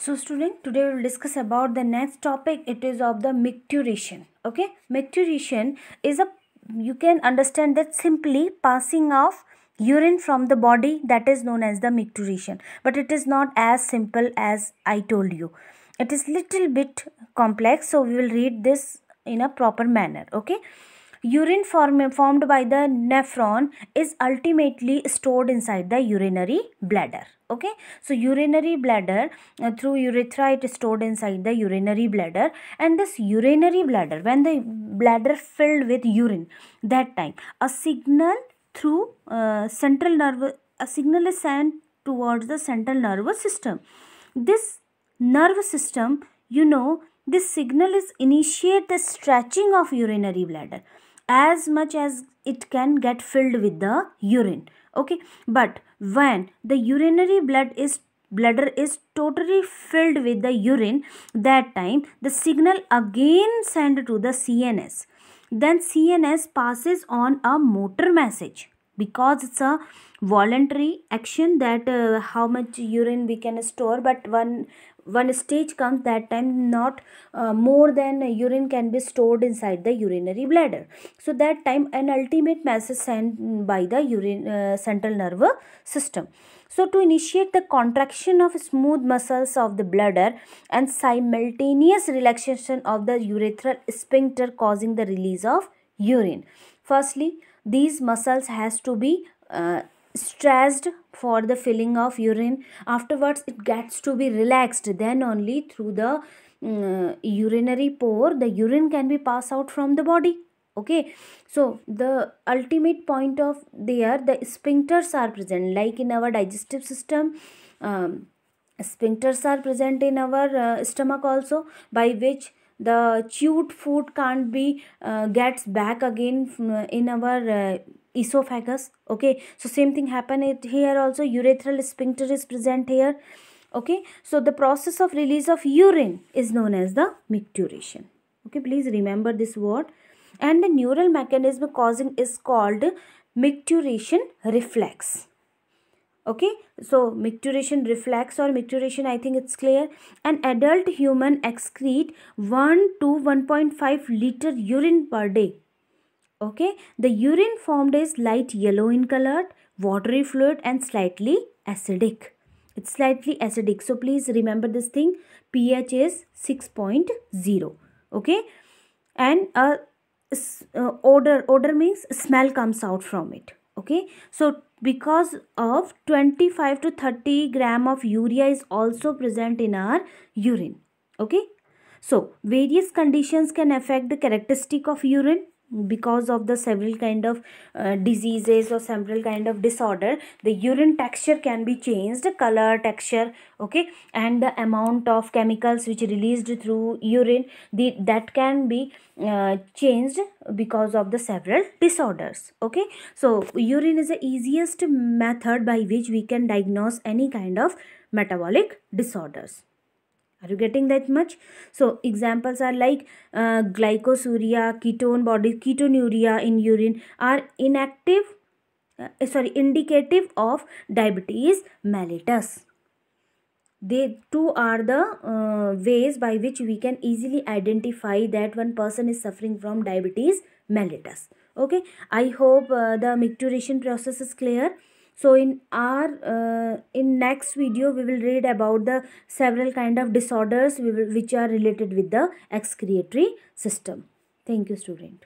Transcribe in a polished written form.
So student, today we will discuss about the next topic. It is of the micturition. Okay, micturition is you can understand that simply passing of urine from the body, that is known as the micturition. But it is not as simple as I told you. It is little bit complex, so we will read this in a proper manner. Okay. Urine formed by the nephron is ultimately stored inside the urinary bladder. Okay, so urinary bladder, through urethra it is stored inside the urinary bladder, and this urinary bladder, when the bladder filled with urine, that time a signal through a signal is sent towards the central nervous system. This nervous system, this signal is initiate the stretching of urinary bladder as much as it can get filled with the urine. Okay, but when the urinary bladder is totally filled with the urine, that time the signal again sent to the CNS. Then CNS passes on a motor message, because it's a voluntary action that how much urine we can store, but one stage comes that time not more than urine can be stored inside the urinary bladder. So that time an ultimate message sent by the central nervous system. So to initiate the contraction of smooth muscles of the bladder and simultaneous relaxation of the urethral sphincter causing the release of urine. Firstly, these muscles has to be stressed for the filling of urine. Afterwards it gets to be relaxed, then only through the urinary pore the urine can be passed out from the body. Okay, so the ultimate point of there, the sphincters are present, like in our digestive system. Sphincters are present in our stomach also, by which the chewed food can't be gets back again in our esophagus. Okay, so same thing happen here also. Urethral sphincter is present here. Okay, so the process of release of urine is known as the micturition. Okay, please remember this word. And the neural mechanism causing is called micturition reflex. Okay, so micturition reflex or micturition, I think it's clear. An adult human excrete 1 to 1.5 liter urine per day. Okay, the urine formed is light yellow in color, watery fluid and slightly acidic. It's slightly acidic, so please remember this thing. pH is 6.0. Okay, and odor means smell comes out from it. Okay, so because of 25 to 30 gram of urea is also present in our urine. Okay, so various conditions can affect the characteristic of urine. Because of the several kind of diseases or several kind of disorder, the urine texture can be changed, color, texture. Okay, and the amount of chemicals which released through urine, that can be changed because of the several disorders. Okay, so urine is the easiest method by which we can diagnose any kind of metabolic disorders. Are you getting that much? So examples are like glycosuria, ketonuria in urine are indicative of diabetes mellitus. They too are the ways by which we can easily identify that one person is suffering from diabetes mellitus. Okay, I hope the micturition process is clear. So in our in next video we will read about the several kind of disorders which are related with the excretory system. Thank you, student.